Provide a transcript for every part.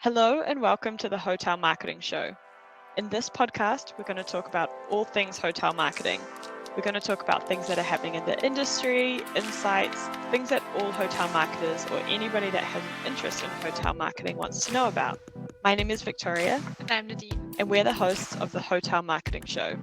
Hello and welcome to the Hotel Marketing Show. In this podcast, we're going to talk about all things hotel marketing. We're going to talk about things that are happening in the industry, insights, things that all hotel marketers or anybody that has an interest in hotel marketing wants to know about. My name is Victoria. And I'm Nadine. And we're the hosts of the Hotel Marketing Show.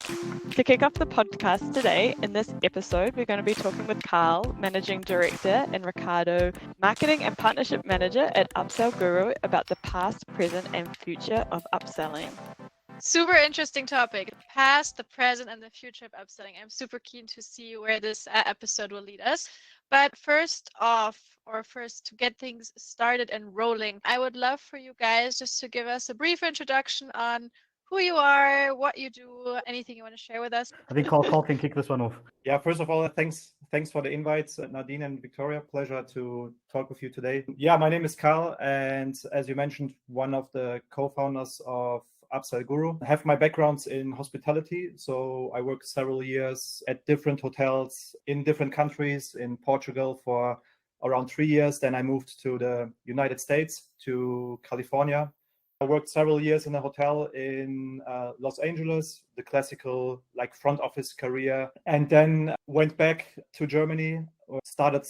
To kick off the podcast today, in this episode, we're going to be talking with Karl, Managing Director, and Ricardo, Marketing and Partnership Manager at UpsellGuru, about the past, present, and future of upselling. Super interesting topic. The past, the present, and the future of upselling. I'm super keen to see where this episode will lead us. But first to get things started and rolling, I would love for you guys just to give us a brief introduction on who you are, what you do, anything you want to share with us. I think Karl can kick this one off. Yeah, first of all, thanks for the invites, Nadine and Victoria. Pleasure to talk with you today. Yeah, my name is Karl, and as you mentioned, one of the co-founders of UpsellGuru. I have my backgrounds in hospitality, so I worked several years at different hotels in different countries. In Portugal for around 3 years, then I moved to the United States, to California. I worked several years in a hotel in Los Angeles, the classical front office career, and then went back to Germany, started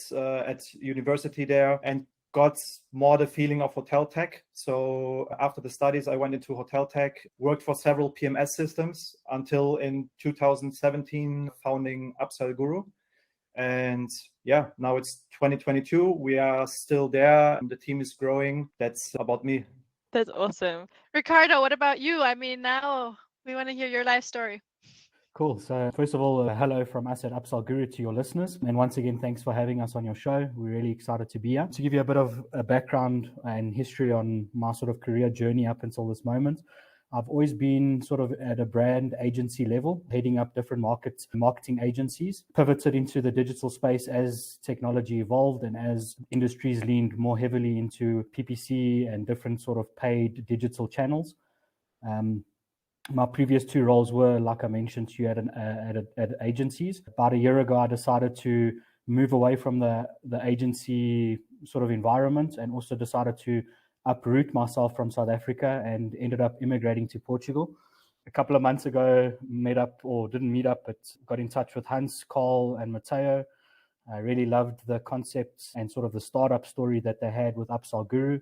at university there, and got more the feeling of hotel tech. So after the studies, I went into hotel tech, worked for several PMS systems until in 2017, founding UpsellGuru. And yeah, now it's 2022. We are still there and the team is growing. That's about me. That's awesome. Ricardo, what about you? I mean, now we want to hear your life story. Cool. So first of all, hello from us at UpsellGuru to your listeners. And once again, thanks for having us on your show. We're really excited to be here. To give you a bit of a background and history on my sort of career journey up until this moment, I've always been sort of at a brand agency level, heading up different marketing agencies, pivoted into the digital space as technology evolved and as industries leaned more heavily into PPC and different sort of paid digital channels. My previous two roles were, like I mentioned to you, at agencies. About a year ago, I decided to move away from the agency sort of environment and also decided to uproot myself from South Africa and ended up immigrating to Portugal. A couple of months ago, didn't meet up, but got in touch with Hans, Karl, and Matteo. I really loved the concept and sort of the startup story that they had with UpsellGuru.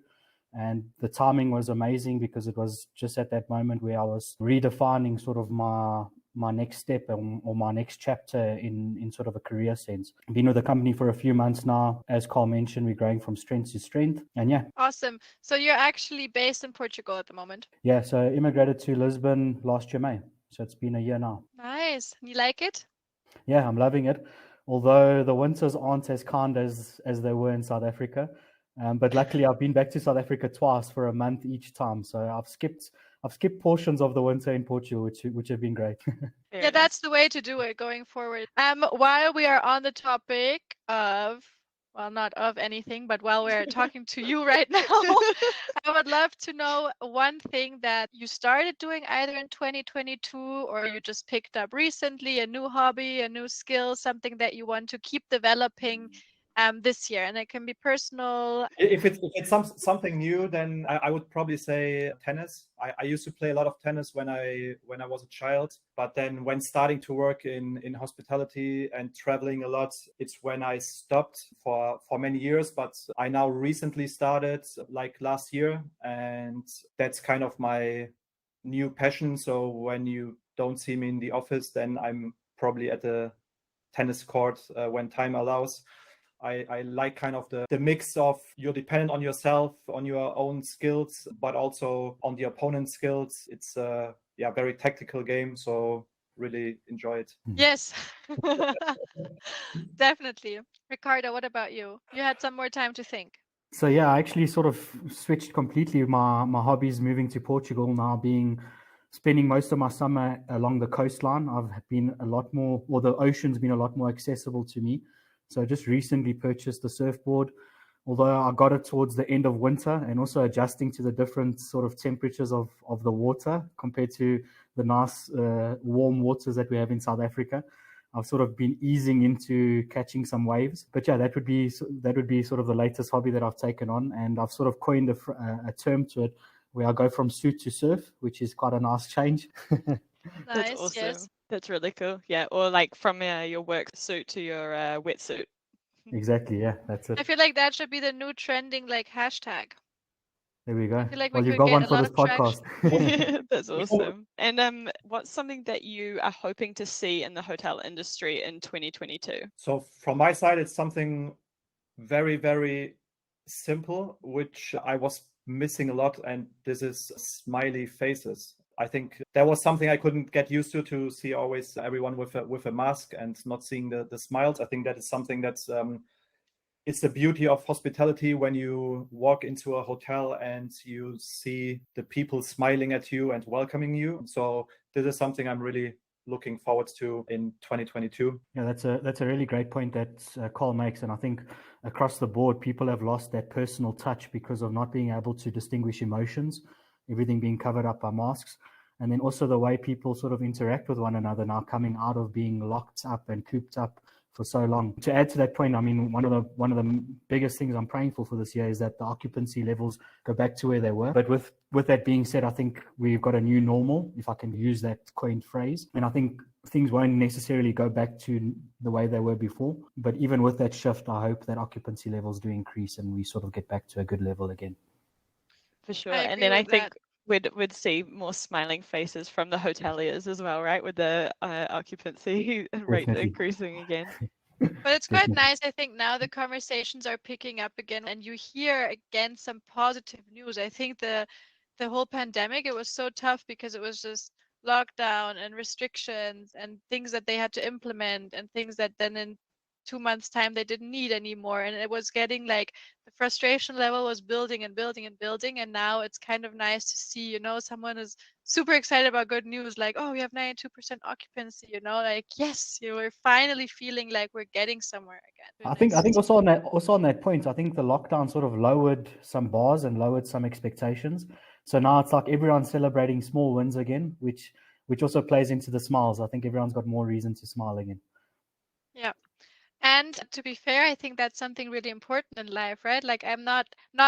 And the timing was amazing because it was just at that moment where I was redefining sort of my next step or my next chapter in sort of a career sense. I've been with the company for a few months now. As Karl mentioned, we're growing from strength to strength. And yeah. Awesome. So you're actually based in Portugal at the moment? Yeah, so I immigrated to Lisbon last year, May. So it's been a year now. Nice. You like it? Yeah, I'm loving it. Although the winters aren't as kind as they were in South Africa. But luckily, I've been back to South Africa twice for a month each time. So I've skipped portions of the winter in Portugal, which have been great. Yeah, that's the way to do it going forward. While we are on the topic of, well, not of anything, but while we're talking to you right now, I would love to know one thing that you started doing either in 2022 or you just picked up recently, a new hobby, a new skill, something that you want to keep developing this year, and it can be personal. If it's something new, then I would probably say tennis. I used to play a lot of tennis when I was a child, but then when starting to work in hospitality and traveling a lot, it's when I stopped for many years. But I now recently started like last year, and that's kind of my new passion. So when you don't see me in the office, then I'm probably at the tennis court when time allows. I like kind of the mix of you're dependent on yourself, on your own skills, but also on the opponent's skills. It's a very tactical game, so really enjoy it. Yes, definitely. Ricardo, what about you? You had some more time to think. So yeah, I actually sort of switched completely my hobbies, moving to Portugal now, spending most of my summer along the coastline. I've been a lot more, or the ocean's been a lot more accessible to me. So I just recently purchased a surfboard, although I got it towards the end of winter and also adjusting to the different sort of temperatures of the water compared to the nice warm waters that we have in South Africa. I've sort of been easing into catching some waves. But yeah, that would be sort of the latest hobby that I've taken on, and I've sort of coined a term to it where I go from suit to surf, which is quite a nice change. That's Nice. awesome. Yes. That's really cool. Yeah, or like from your work suit to your wetsuit. Exactly. Yeah, that's I it. feel like that should be the new trending like hashtag. There we go. I feel like we Well, you've could got get one a for lot this of traction. podcast. That's awesome. And what's something that you are hoping to see in the hotel industry in 2022? So from my side, it's something very, very simple, which I was missing a lot, and this is smiley faces. I think that was something I couldn't get used to see always everyone with a mask and not seeing the smiles. I think that is something that's it's the beauty of hospitality when you walk into a hotel and you see the people smiling at you and welcoming you. So this is something I'm really looking forward to in 2022. Yeah, that's a really great point that Karl makes, and I think across the board, people have lost that personal touch because of not being able to distinguish emotions, everything being covered up by masks, and then also the way people sort of interact with one another now, coming out of being locked up and cooped up for so long. To add to that point, I mean, one of the biggest things I'm praying for this year is that the occupancy levels go back to where they were. But with that being said, I think we've got a new normal, if I can use that coined phrase. And I think things won't necessarily go back to the way they were before. But even with that shift, I hope that occupancy levels do increase and we sort of get back to a good level again. For sure. I And agree then I with think that. we'd see more smiling faces from the hoteliers as well, right? With the occupancy rate Definitely. increasing again. But it's quite Definitely. nice. I think now the conversations are picking up again, and you hear again some positive news. I think the whole pandemic, it was so tough because it was just lockdown and restrictions and things that they had to implement and things that then in 2 months' time they didn't need anymore. And it was getting like the frustration level was building and building and building. And now it's kind of nice to see, someone is super excited about good news, like, oh, we have 92% occupancy, like, yes, we're finally feeling like we're getting somewhere again. I think also on that point, I think the lockdown sort of lowered some bars and lowered some expectations. So now it's like everyone's celebrating small wins again, which also plays into the smiles. I think everyone's got more reason to smile again. Yeah. And to be fair, I think that's something really important in life, right? Like I'm not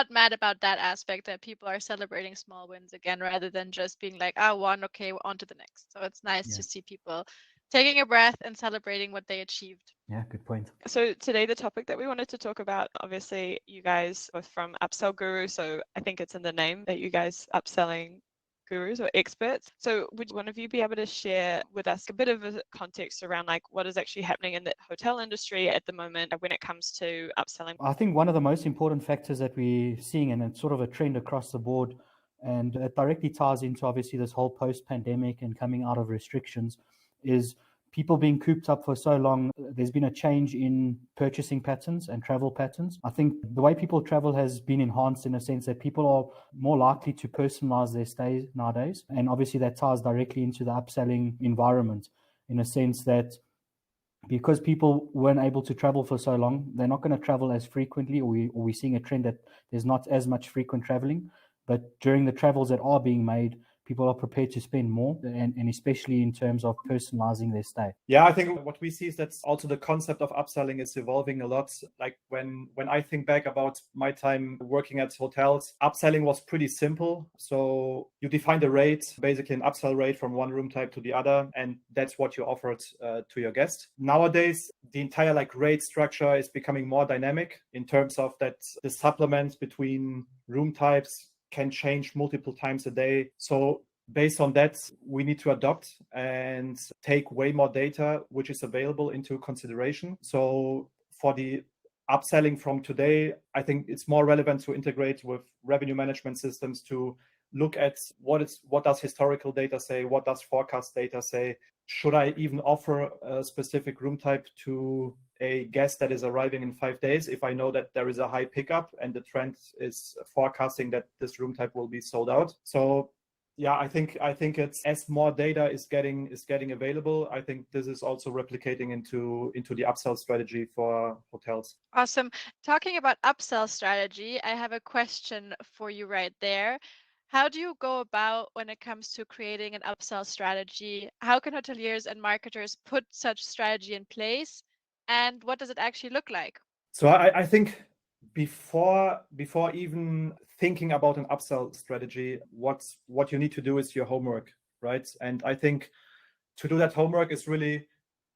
mad about that aspect that people are celebrating small wins again rather than just being like, ah, one, okay, on to the next. So it's nice to see people taking a breath and celebrating what they achieved. Yeah, good point. So today the topic that we wanted to talk about, obviously you guys are from UpsellGuru, so I think it's in the name that you guys upselling gurus or experts. So would one of you be able to share with us a bit of a context around like what is actually happening in the hotel industry at the moment when it comes to upselling? I think one of the most important factors that we're seeing, and it's sort of a trend across the board, and it directly ties into obviously this whole post-pandemic and coming out of restrictions, is people being cooped up for so long. There's been a change in purchasing patterns and travel patterns. I think the way people travel has been enhanced in a sense that people are more likely to personalize their stays nowadays. And obviously that ties directly into the upselling environment in a sense that because people weren't able to travel for so long, they're not going to travel as frequently, or we're seeing a trend that there's not as much frequent traveling. But during the travels that are being made, people are prepared to spend more, and especially in terms of personalizing their stay. Yeah, I think what we see is that also the concept of upselling is evolving a lot. Like when I think back about my time working at hotels, upselling was pretty simple. So you defined a rate, basically an upsell rate from one room type to the other, and that's what you offered to your guest. Nowadays, the entire rate structure is becoming more dynamic in terms of that the supplements between room types can change multiple times a day. So based on that, we need to adopt and take way more data, which is available, into consideration. So for the upselling from today, I think it's more relevant to integrate with revenue management systems to look at what does historical data say, what does forecast data say. Should I even offer a specific room type to a guest that is arriving in 5 days if I know that there is a high pickup and the trend is forecasting that this room type will be sold out? So yeah, I think it's as more data is getting available, I think this is also replicating into the upsell strategy for hotels. Awesome. Talking about upsell strategy, I have a question for you right there. How do you go about when it comes to creating an upsell strategy? How can hoteliers and marketers put such strategy in place? And what does it actually look like? So I think before even thinking about an upsell strategy, what you need to do is your homework, right? And I think to do that homework is really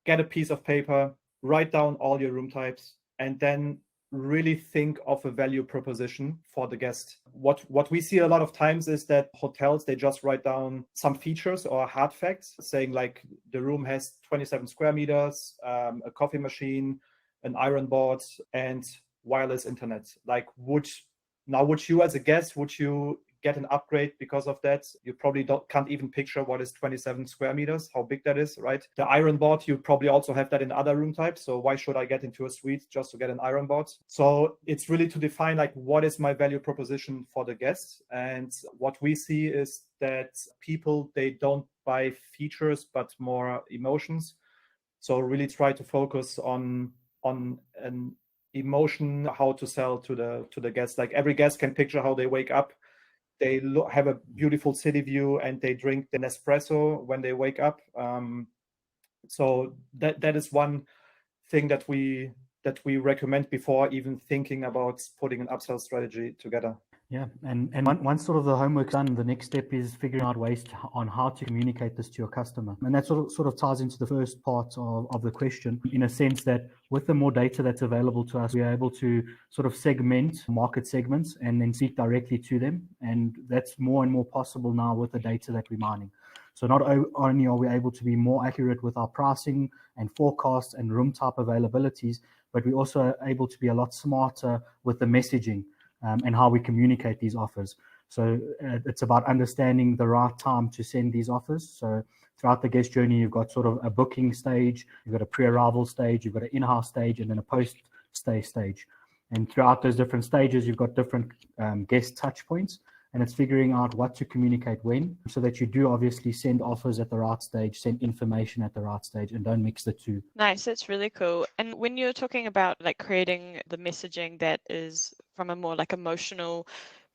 get a piece of paper, write down all your room types, and then really think of a value proposition for the guest. What we see a lot of times is that hotels, they just write down some features or hard facts, saying like the room has 27 square meters, a coffee machine, an iron board, and wireless internet. Like, would you as a guest, would you get an upgrade because of that? You probably can't even picture what is 27 square meters, how big that is, right? The iron board, you probably also have that in other room types. So why should I get into a suite just to get an iron board? So it's really to define like, what is my value proposition for the guests? And what we see is that people, they don't buy features, but more emotions. So really try to focus on an emotion, how to sell to the guests. Like every guest can picture how they wake up. They have a beautiful city view and they drink the Nespresso when they wake up. So that is one thing that we recommend before even thinking about putting an upsell strategy together. Yeah, and once sort of the homework's done, the next step is figuring out ways on how to communicate this to your customer. And that sort of ties into the first part of the question, in a sense that with the more data that's available to us, we are able to sort of segment market segments and then speak directly to them. And that's more and more possible now with the data that we're mining. So not only are we able to be more accurate with our pricing and forecasts and room type availabilities, but we're also able to be a lot smarter with the messaging and how we communicate these offers. So it's about understanding the right time to send these offers. So throughout the guest journey, you've got sort of a booking stage, you've got a pre-arrival stage, you've got an in-house stage, and then a post-stay stage. And throughout those different stages, you've got different guest touch points. And it's figuring out what to communicate when, so that you do obviously send offers at the right stage, send information at the right stage, and don't mix the two. Nice, that's really cool. And when you're talking about like creating the messaging that is from a more like emotional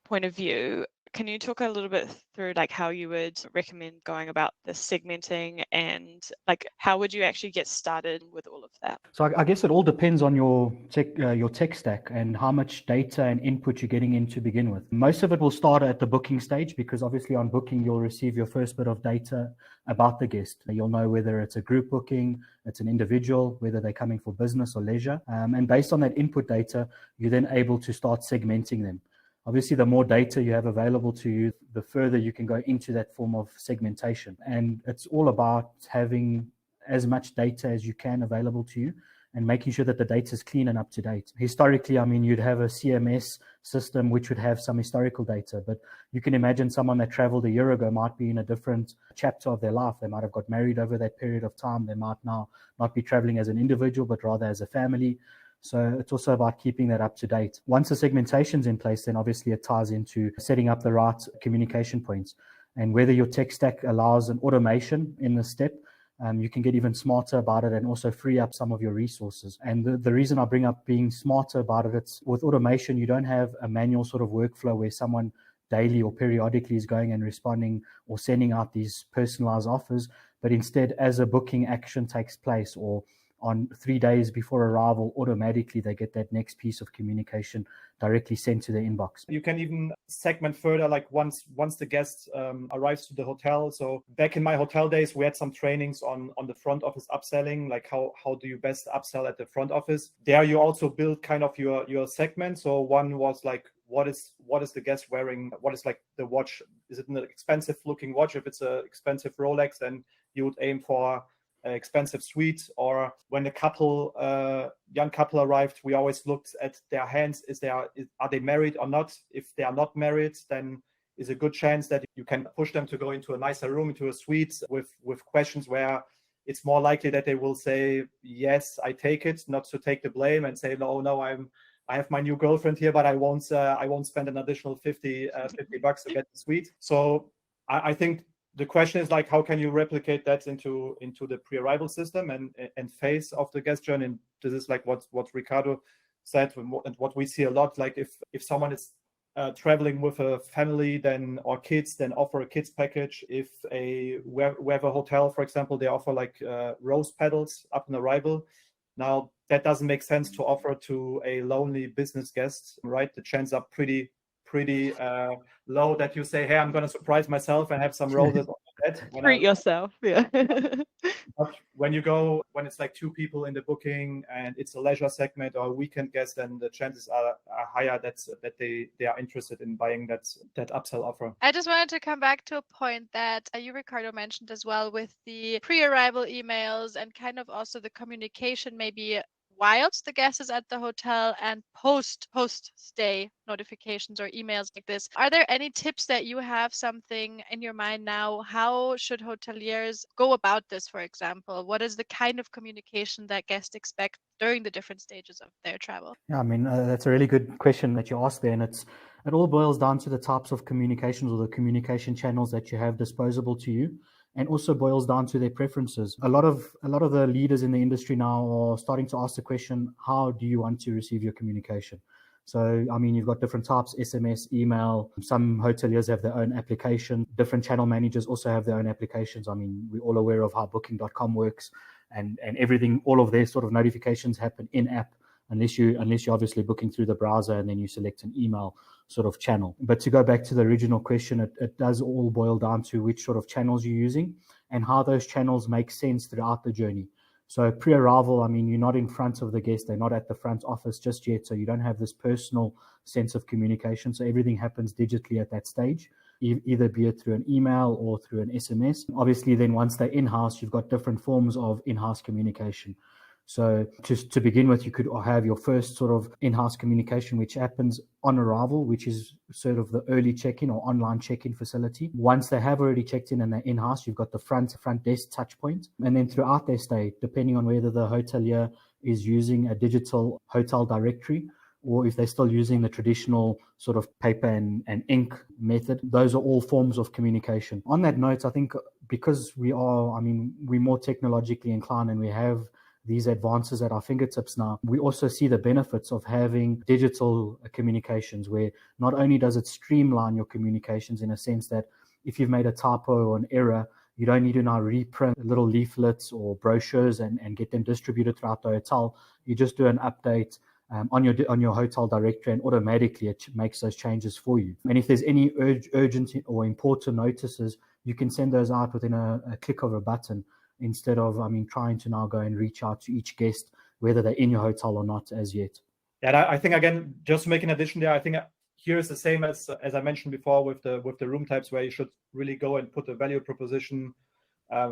point of view, can you talk a little bit through like how you would recommend going about the segmenting and like how would you actually get started with all of that? So I guess it all depends on your tech stack and how much data and input you're getting in to begin with. Most of it will start at the booking stage, because obviously on booking you'll receive your first bit of data about the guest. You'll know whether it's a group booking, it's an individual, whether they're coming for business or leisure. And based on that input data, you're then able to start segmenting them. Obviously, the more data you have available to you, the further you can go into that form of segmentation. And it's all about having as much data as you can available to you and making sure that the data is clean and up to date. Historically, I mean, you'd have a CMS system which would have some historical data, but you can imagine someone that traveled a year ago might be in a different chapter of their life. They might have got married over that period of time. They might now not be traveling as an individual, but rather as a family. So it's also about keeping that up to date. Once the segmentation's in place, then obviously it ties into setting up the right communication points. And whether your tech stack allows an automation in this step, you can get even smarter about it and also free up some of your resources. And the reason I bring up being smarter about it, it's with automation, you don't have a manual sort of workflow where someone daily or periodically is going and responding or sending out these personalized offers, but instead as a booking action takes place or on 3 days before arrival, automatically they get that next piece of communication directly sent to their inbox. You can even segment further, like once the guest arrives to the hotel. So back in my hotel days, we had some trainings on the front office upselling, like how do you best upsell at the front office. There you also build kind of your segment. So one was like, what is the guest wearing? What is like the watch? Is it an expensive looking watch? If it's an expensive Rolex, then you would aim for expensive suite. Or when a young couple arrived, we always looked at their hands. Are they married or not? If they are not married, then is a good chance that you can push them to go into a nicer room, into a suite with questions where it's more likely that they will say, yes, I take it, not to take the blame and say, no, I have my new girlfriend here, but I won't spend an additional $50 to get the suite. So I think the question is like, how can you replicate that into the pre-arrival system and phase of the guest journey? And this is like what Ricardo said and what we see a lot. Like if someone is traveling with a family then or kids, then offer a kids package. If we have a hotel, for example, they offer like rose petals up on arrival. Now that doesn't make sense to offer to a lonely business guest, right? The chances are pretty low that you say, hey, I'm going to surprise myself and have some roses on the bed. Treat yourself. Yeah. But when it's like 2 people in the booking and it's a leisure segment or a weekend guest, then the chances are higher that they are interested in buying that upsell offer. I just wanted to come back to a point that you, Ricardo, mentioned as well with the pre-arrival emails and kind of also the communication maybe whilst the guest is at the hotel and post-stay notifications or emails like this. Are there any tips that you have, something in your mind now? How should hoteliers go about this, for example? What is the kind of communication that guests expect during the different stages of their travel? Yeah, I mean, that's a really good question that you asked there. And it all boils down to the types of communications or the communication channels that you have disposable to you, and also boils down to their preferences. A lot of the leaders in the industry now are starting to ask the question, how do you want to receive your communication? So, I mean, you've got different types, SMS, email. Some hoteliers have their own application. Different channel managers also have their own applications. I mean, we're all aware of how booking.com works and everything. All of their sort of notifications happen in-app unless you're obviously booking through the browser and then you select an email sort of channel. But to go back to the original question, it does all boil down to which sort of channels you're using and how those channels make sense throughout the journey. So pre-arrival, I mean, you're not in front of the guest. They're not at the front office just yet. So you don't have this personal sense of communication. So everything happens digitally at that stage, either be it through an email or through an SMS. Obviously, then once they're in-house, you've got different forms of in-house communication. So just to begin with, you could have your first sort of in-house communication, which happens on arrival, which is sort of the early check-in or online check-in facility. Once they have already checked in and they're in-house, you've got the front desk touch point. And then throughout their stay, depending on whether the hotelier is using a digital hotel directory or if they're still using the traditional sort of paper and ink method, those are all forms of communication. On that note, I think because we're more technologically inclined and we have these advances at our fingertips now, we also see the benefits of having digital communications, where not only does it streamline your communications in a sense that if you've made a typo or an error, you don't need to now reprint little leaflets or brochures and get them distributed throughout the hotel. You just do an update on your hotel directory and automatically it makes those changes for you. And if there's any urgent or important notices, you can send those out within a click of a button, instead of, trying to now go and reach out to each guest, whether they're in your hotel or not as yet. Yeah, I think, again, just to make an addition there, I think here is the same as I mentioned before with the room types, where you should really go and put a value proposition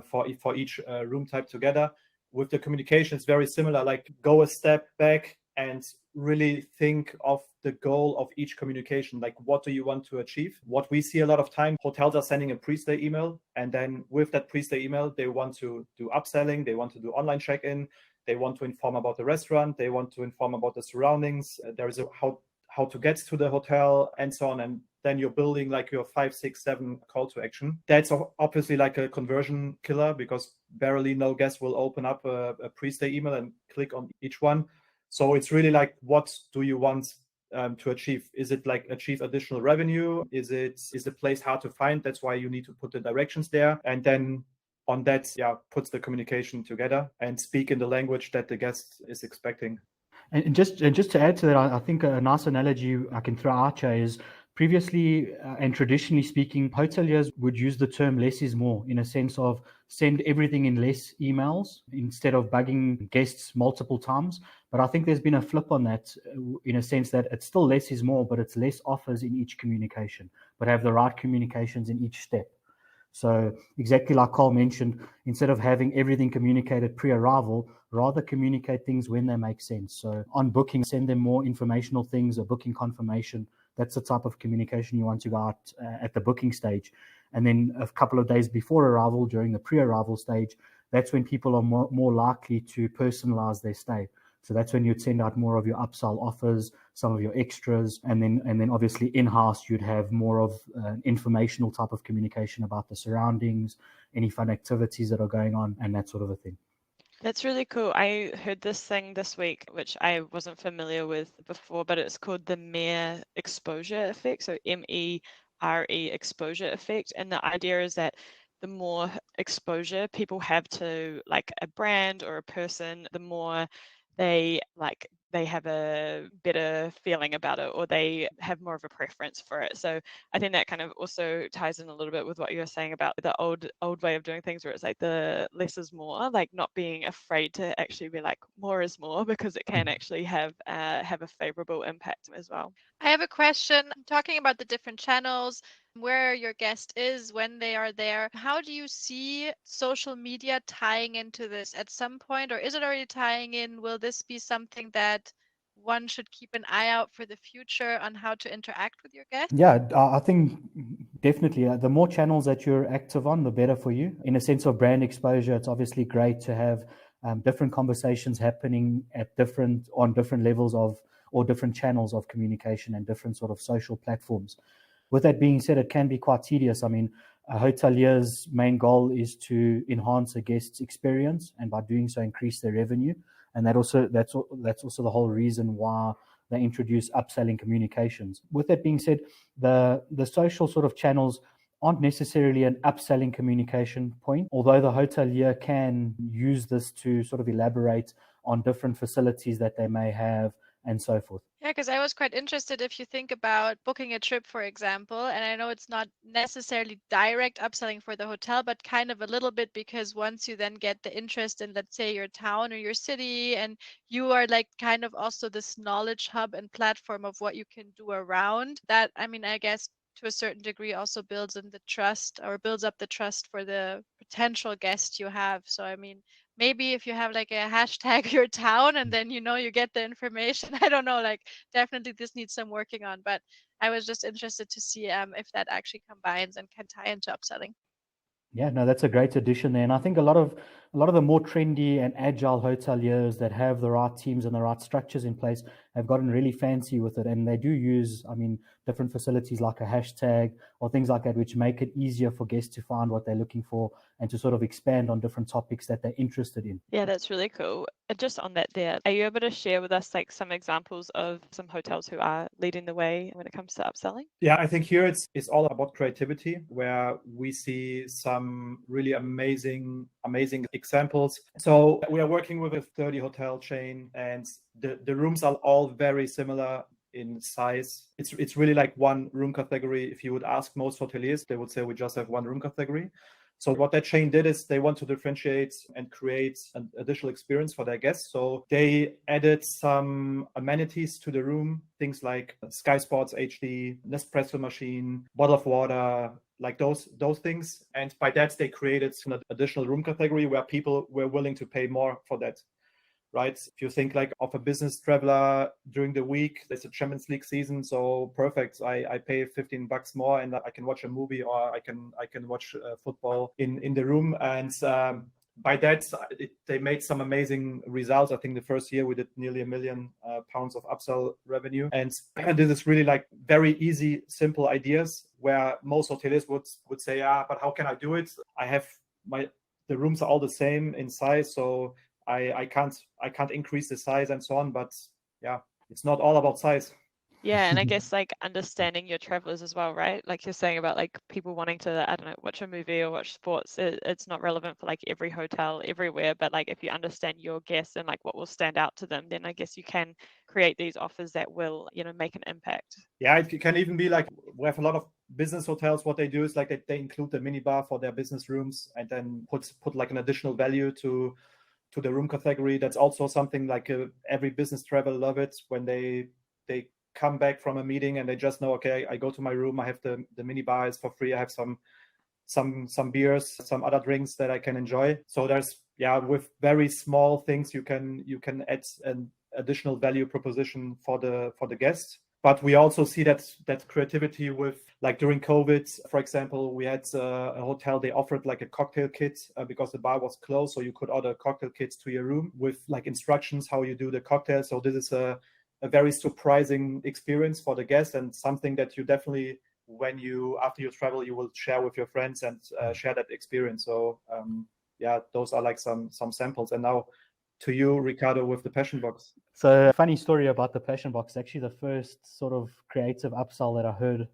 for each room type together. With the communication, it's very similar, like go a step back and really think of the goal of each communication. Like, what do you want to achieve? What we see a lot of time, hotels are sending a pre-stay email, and then with that pre-stay email, they want to do upselling, they want to do online check-in, they want to inform about the restaurant, they want to inform about the surroundings. There is how to get to the hotel and so on. And then you're building like your 5, 6, 7 call to action. That's obviously like a conversion killer, because barely no guest will open up a pre-stay email and click on each one. So it's really like, what do you want to achieve? Is it like achieve additional revenue? Is the place hard to find? That's why you need to put the directions there. And then on that, puts the communication together and speak in the language that the guest is expecting. And just to add to that, I think a nice analogy I can throw out here is previously and traditionally speaking, hoteliers would use the term less is more, in a sense of send everything in less emails instead of bugging guests multiple times. But I think there's been a flip on that, in a sense that it's still less is more, but it's less offers in each communication, but have the right communications in each step. So exactly like Karl mentioned, instead of having everything communicated pre-arrival, rather communicate things when they make sense. So on booking, send them more informational things, a booking confirmation. That's the type of communication you want to go out at the booking stage. And then a couple of days before arrival, during the pre-arrival stage, that's when people are more likely to personalize their stay. So that's when you'd send out more of your upsell offers, some of your extras, and then obviously in-house you'd have more of an informational type of communication about the surroundings, any fun activities that are going on, and that sort of a thing. That's really cool. I heard this thing this week, which I wasn't familiar with before, but it's called the mere exposure effect. So MERE exposure effect. And the idea is that the more exposure people have to like a brand or a person, the more they have a better feeling about it, or they have more of a preference for it. So I think that kind of also ties in a little bit with what you were saying about the old way of doing things, where it's like the less is more, like not being afraid to actually be like more is more, because it can actually have a favorable impact as well. I have a question. Talking about the different channels, where your guest is, when they are there, how do you see social media tying into this at some point, or is it already tying in? Will this be something that one should keep an eye out for the future on how to interact with your guests? Yeah, I think definitely the more channels that you're active on, the better for you. In a sense of brand exposure, it's obviously great to have different conversations happening on different levels of or different channels of communication and different sort of social platforms. With that being said, it can be quite tedious. I mean, a hotelier's main goal is to enhance a guest's experience, and by doing so, increase their revenue. And that's also the whole reason why they introduce upselling communications. With that being said, the social sort of channels aren't necessarily an upselling communication point, although the hotelier can use this to sort of elaborate on different facilities that they may have and so forth. Yeah, because I was quite interested if you think about booking a trip, for example, and I know it's not necessarily direct upselling for the hotel, but kind of a little bit, because once you then get the interest in, let's say, your town or your city, and you are like kind of also this knowledge hub and platform of what you can do around that, I mean, I guess to a certain degree also builds in the trust, or builds up the trust for the potential guest you have. So, I mean, maybe if you have like a hashtag your town, and then you get the information. I don't know, like definitely this needs some working on, but I was just interested to see if that actually combines and can tie into upselling. Yeah, no, that's a great addition there. And I think a lot of the more trendy and agile hoteliers that have the right teams and the right structures in place have gotten really fancy with it. And they do use, I mean, different facilities like a hashtag or things like that, which make it easier for guests to find what they're looking for and to sort of expand on different topics that they're interested in. Yeah, that's really cool. And just on that there, are you able to share with us like some examples of some hotels who are leading the way when it comes to upselling? Yeah, I think here it's all about creativity, where we see some really amazing examples. So we are working with a 30 hotel chain, and the rooms are all very similar in size. It's really like one room category. If you would ask most hoteliers, they would say we just have one room category. So what that chain did is they want to differentiate and create an additional experience for their guests. So they added some amenities to the room, things like Sky Sports HD, Nespresso machine, bottle of water, like those things. And by that, they created an additional room category where people were willing to pay more for that. Right? If you think like of a business traveler during the week, there's a Champions League season, so perfect. I pay $15 more and I can watch a movie, or I can watch football in the room. And by that, they made some amazing results. I think the first year we did nearly £1 million of upsell revenue. And this is really like very easy, simple ideas where most hoteliers would say, but how can I do it? The rooms are all the same in size, so I can't increase the size and so on. But yeah, it's not all about size. Yeah, and I guess like understanding your travelers as well, right? Like you're saying about like people wanting to, I don't know, watch a movie or watch sports. It's not relevant for like every hotel everywhere, but like if you understand your guests and like what will stand out to them, then I guess you can create these offers that will, make an impact. Yeah, it can even be like we have a lot of business hotels. What they do is like they include the minibar for their business rooms, and then put like an additional value to the room category. That's also something like every business traveler love it when they come back from a meeting and they just know, okay, I go to my room, I have the mini bar is for free, I have some beers, some other drinks that I can enjoy. So there's with very small things you can add an additional value proposition for the guest. But we also see that creativity with, like during COVID, for example, we had a hotel, they offered like a cocktail kit because the bar was closed. So you could order cocktail kits to your room with like instructions how you do the cocktail. So this is a very surprising experience for the guest, and something that you definitely, after you travel, you will share with your friends and share that experience. So yeah, those are like some samples. And now to you, Ricardo, with the Passion Box. So, a funny story about the Passion Box. Actually, the first sort of creative upsell that I heard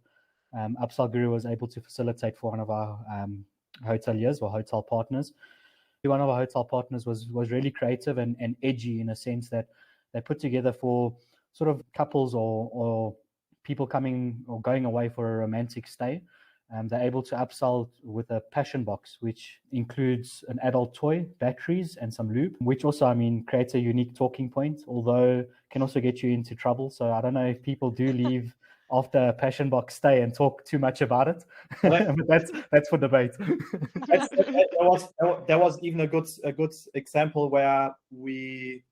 UpsellGuru was able to facilitate for one of our hoteliers or hotel partners. One of our hotel partners was really creative and edgy in a sense that they put together for sort of couples or people coming or going away for a romantic stay. They're able to upsell with a Passion Box, which includes an adult toy, batteries, and some lube, which also, I mean, creates a unique talking point, although can also get you into trouble. So I don't know if people do leave after a Passion Box stay and talk too much about it. But that's for debate. There was even a good example where we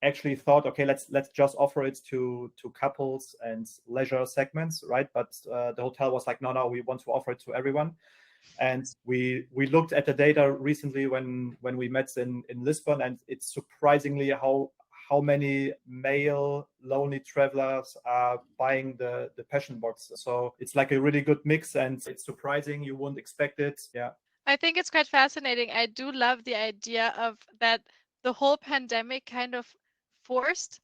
actually thought, okay, let's just offer it to couples and leisure segments, right? But the hotel was like, no, we want to offer it to everyone. And we looked at the data recently when we met in Lisbon, and it's surprisingly how many male lonely travelers are buying the Passion Box. So it's like a really good mix, and it's surprising. You wouldn't expect it. Yeah. I think it's quite fascinating. I do love the idea of that the whole pandemic kind of forced,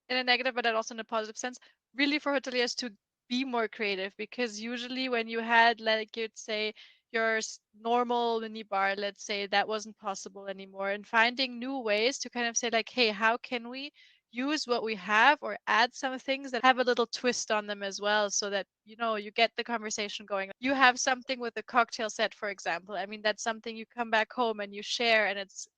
in a negative but also in a positive sense, really for hoteliers to be more creative, because usually when you had, like, you'd say your normal minibar, let's say, that wasn't possible anymore, and finding new ways to kind of say like, hey, how can we use what we have or add some things that have a little twist on them as well, so that, you know, you get the conversation going. You have something with a cocktail set, for example. I mean, that's something you come back home and you share, and it's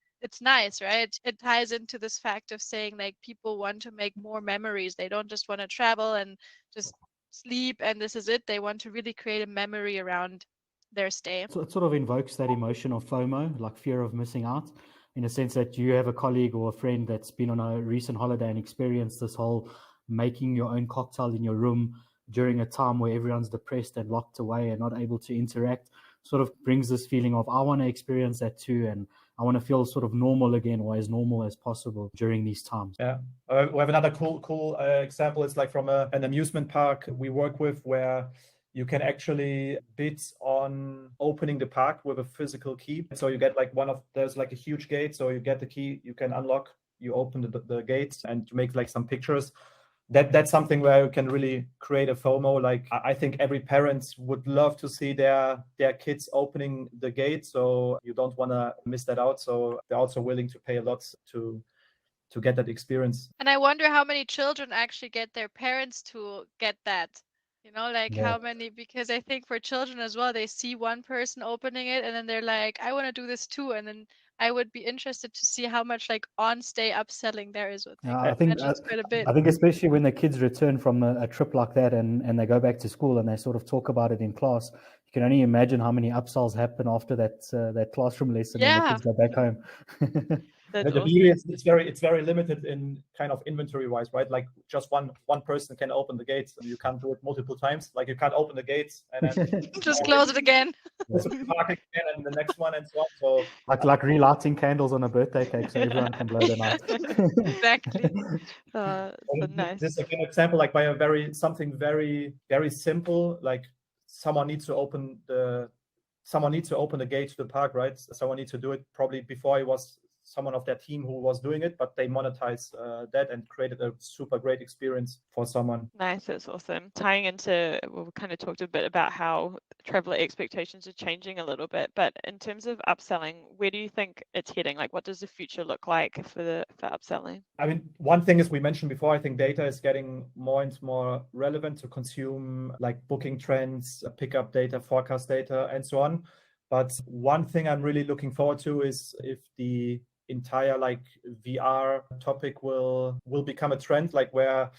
nice, right? It ties into this fact of saying like people want to make more memories. They don't just want to travel and just sleep and this is it. They want to really create a memory around their stay. So it sort of invokes that emotion of FOMO, like fear of missing out, in a sense that you have a colleague or a friend that's been on a recent holiday and experienced this whole making your own cocktail in your room during a time where everyone's depressed and locked away and not able to interact. Sort of brings this feeling of, I want to experience that too, and I want to feel sort of normal again, or as normal as possible during these times. Yeah, we have another cool example. It's like from an amusement park we work with, where you can actually bid on opening the park with a physical key. So you get like there's like a huge gate, so you get the key, you can unlock, you open the gates, and you make like some pictures. That's something where you can really create a FOMO. Like, I think every parent would love to see their kids opening the gate, so you don't want to miss that out. So they're also willing to pay a lot to get that experience. And I wonder how many children actually get their parents to get that. You know, like how many, because I think for children as well, they see one person opening it and then they're like, I want to do this too. And then I would be interested to see how much like on-stay upselling there is with it. I think quite a bit. I think especially when the kids return from a trip like that and they go back to school and they sort of talk about it in class, you can only imagine how many upsells happen after that classroom lesson when the kids go back home. The beauty is it's very limited in kind of inventory wise, right? Like just one person can open the gates, and you can't do it multiple times. Like you can't open the gates and then just close it again. Park again and the next one and so on. So like relighting candles on a birthday cake so everyone can blow them out. Exactly. Nice. This is an example, like by something very, very simple, like someone needs to open the gate to the park, right? Someone needs to do it. Probably before it was someone of their team who was doing it, but they monetized that and created a super great experience for someone. Nice, that's awesome. Tying into, well, we kind of talked a bit about how traveler expectations are changing a little bit, but in terms of upselling, where do you think it's heading? Like, what does the future look like for upselling? I mean, one thing is, we mentioned before, I think data is getting more and more relevant to consume, like booking trends, pickup data, forecast data, and so on. But one thing I'm really looking forward to is if the entire like VR topic will become a trend, like where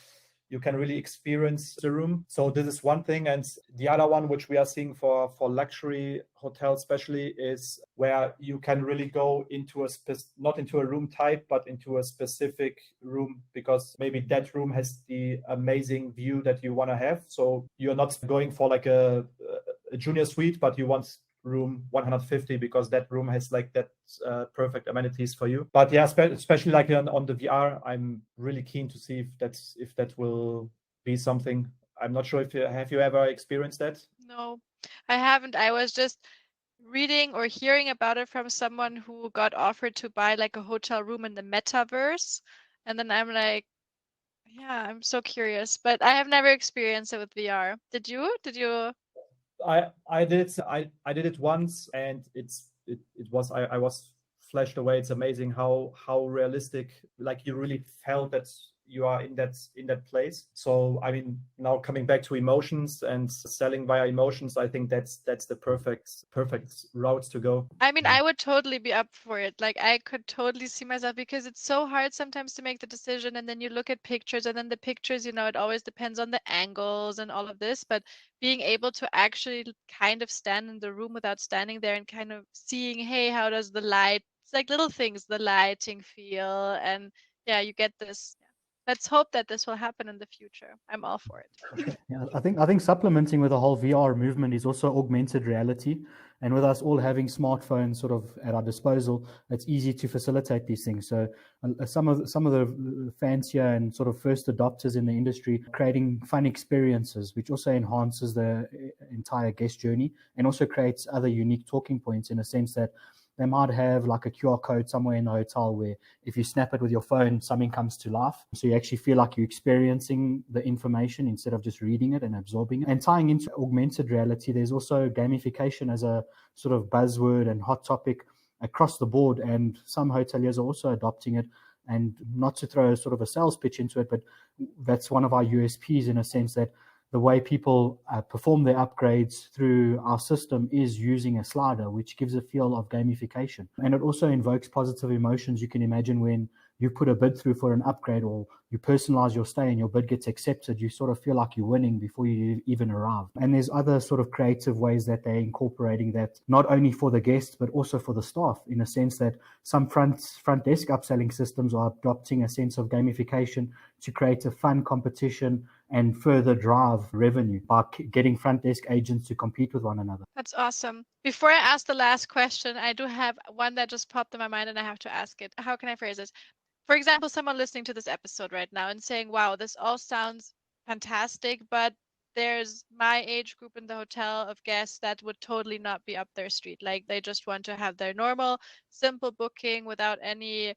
you can really experience the room. So this is one thing. And the other one, which we are seeing for luxury hotels especially, is where you can really go into not into a room type, but into a specific room, because maybe that room has the amazing view that you want to have. So you're not going for like a junior suite, but you want room 150 because that room has like that perfect amenities for you. But yeah, especially like on the VR, I'm really keen to see if that will be something. I'm not sure if have you ever experienced that? No, I haven't. I was just reading or hearing about it from someone who got offered to buy like a hotel room in the metaverse. And then I'm like, yeah, I'm so curious, but I have never experienced it with VR. Did you? Did you? I did it once, and it was I was flashed away. It's amazing how realistic, like you really felt that you are in that place. So I mean, now coming back to emotions and selling via emotions, I think that's the perfect route to go. I mean, I would totally be up for it. Like, I could totally see myself because it's so hard sometimes to make the decision. And then you look at pictures, and then the pictures, it always depends on the angles and all of this. But being able to actually kind of stand in the room without standing there and kind of seeing, hey, how does the light, it's like little things, the lighting feel. And yeah, you get this. Yeah. Let's hope that this will happen in the future. I'm all for it. Yeah, I think supplementing with the whole VR movement is also augmented reality. And with us all having smartphones sort of at our disposal, it's easy to facilitate these things. So some of the fancier and sort of first adopters in the industry creating fun experiences, which also enhances the entire guest journey and also creates other unique talking points in a sense that they might have like a QR code somewhere in the hotel where if you snap it with your phone, something comes to life. So you actually feel like you're experiencing the information instead of just reading it and absorbing it. And tying into augmented reality, there's also gamification as a sort of buzzword and hot topic across the board. And some hoteliers are also adopting it. And not to throw sort of a sales pitch into it, but that's one of our USPs in a sense that the way people perform their upgrades through our system is using a slider, which gives a feel of gamification. And it also invokes positive emotions. You can imagine when you put a bid through for an upgrade or you personalize your stay and your bid gets accepted, you sort of feel like you're winning before you even arrive. And there's other sort of creative ways that they're incorporating that, not only for the guests, but also for the staff, in a sense that some front desk upselling systems are adopting a sense of gamification to create a fun competition and further drive revenue by getting front desk agents to compete with one another. That's awesome. Before I ask the last question, I do have one that just popped in my mind and I have to ask it. How can I phrase this? For example, someone listening to this episode right now and saying, wow, this all sounds fantastic, but there's my age group in the hotel of guests that would totally not be up their street. Like they just want to have their normal, simple booking without any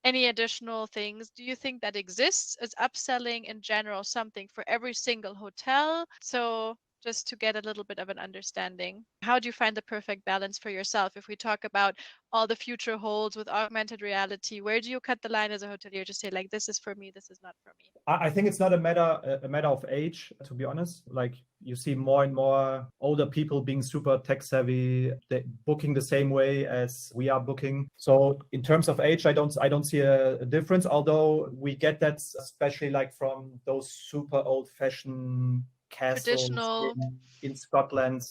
additional things. Do you think that exists? Is upselling in general something for every single hotel? So just to get a little bit of an understanding, how do you find the perfect balance for yourself? If we talk about all the future holds with augmented reality, where do you cut the line as a hotelier to say like, this is for me, this is not for me? I think it's not a matter of age, to be honest. Like you see more and more older people being super tech savvy, booking the same way as we are booking. So in terms of age, I don't see a difference. Although we get that, especially like from those super old fashioned castles in Scotland,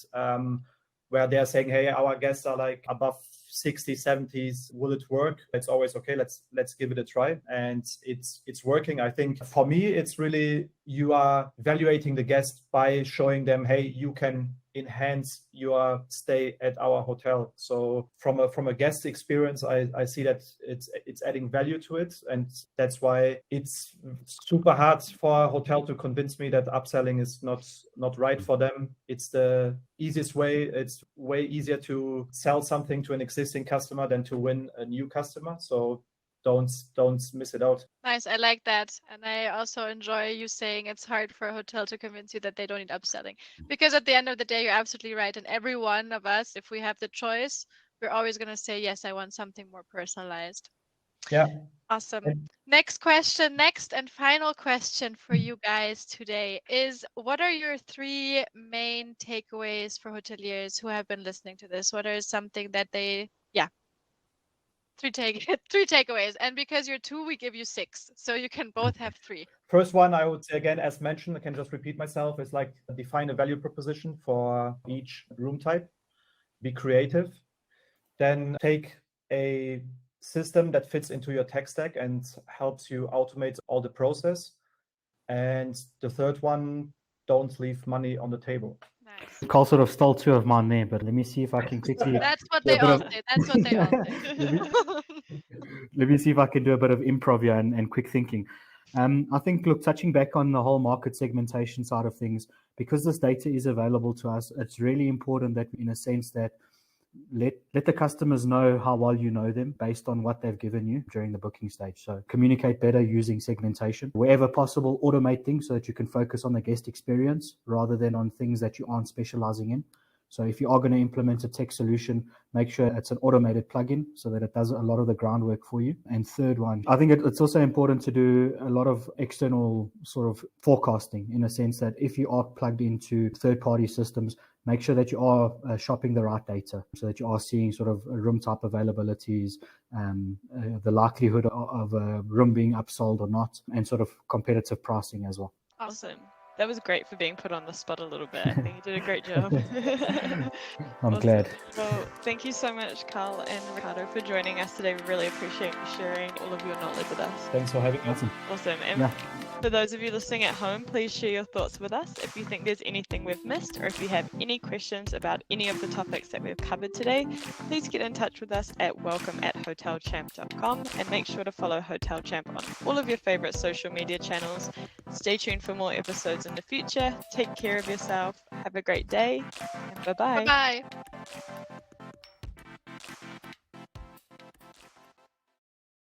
where they're saying, hey, our guests are like above 60s, 70s, will it work? It's always okay, let's give it a try. And it's working. I think for me, it's really, you are evaluating the guest by showing them, hey, you can enhance your stay at our hotel. So from a guest experience, I see that it's adding value to it. And that's why it's super hard for a hotel to convince me that upselling is not right for them. It's the easiest way. It's way easier to sell something to an existing customer than to win a new customer. So don't miss it out. Nice, I like that. And I also enjoy you saying it's hard for a hotel to convince you that they don't need upselling. Because at the end of the day, you're absolutely right. And every one of us, if we have the choice, we're always going to say, yes, I want something more personalized. Yeah. Awesome. Next and final question for you guys today is, what are your 3 main takeaways for hoteliers who have been listening to this? What are something that they, three takeaways, and because you're 2, we give you 6, so you can both have 3. First one, I would say again, as mentioned, I can just repeat myself, is like define a value proposition for each room type, be creative, then take a system that fits into your tech stack and helps you automate all the process. And the third one, don't leave money on the table. Nice. Karl sort of stole 2 of mine there, but let me see if I can quickly. That's what they all say. That's what they all say. Let me see if I can do a bit of improv here and quick thinking. I think, look, touching back on the whole market segmentation side of things, because this data is available to us, it's really important that, in a sense, that let the customers know how well you know them based on what they've given you during the booking stage. So communicate better using segmentation. Wherever possible, automate things so that you can focus on the guest experience rather than on things that you aren't specializing in. So if you are going to implement a tech solution, make sure it's an automated plugin so that it does a lot of the groundwork for you. And third one, I think it's also important to do a lot of external sort of forecasting, in a sense that if you are plugged into third-party systems, make sure that you are shopping the right data so that you are seeing sort of room type availabilities, the likelihood of a room being upsold or not, and sort of competitive pricing as well. Awesome. That was great for being put on the spot a little bit. I think you did a great job. I'm glad. Well, thank you so much, Karl and Ricardo, for joining us today. We really appreciate you sharing all of your knowledge with us. Thanks for having us. Awesome. And for those of you listening at home, please share your thoughts with us. If you think there's anything we've missed, or if you have any questions about any of the topics that we've covered today, please get in touch with us at welcome@hotelchamp.com, and make sure to follow Hotel Champ on all of your favorite social media channels. Stay tuned for more episodes in the future. Take care of yourself. Have a great day. And bye-bye. Bye-bye.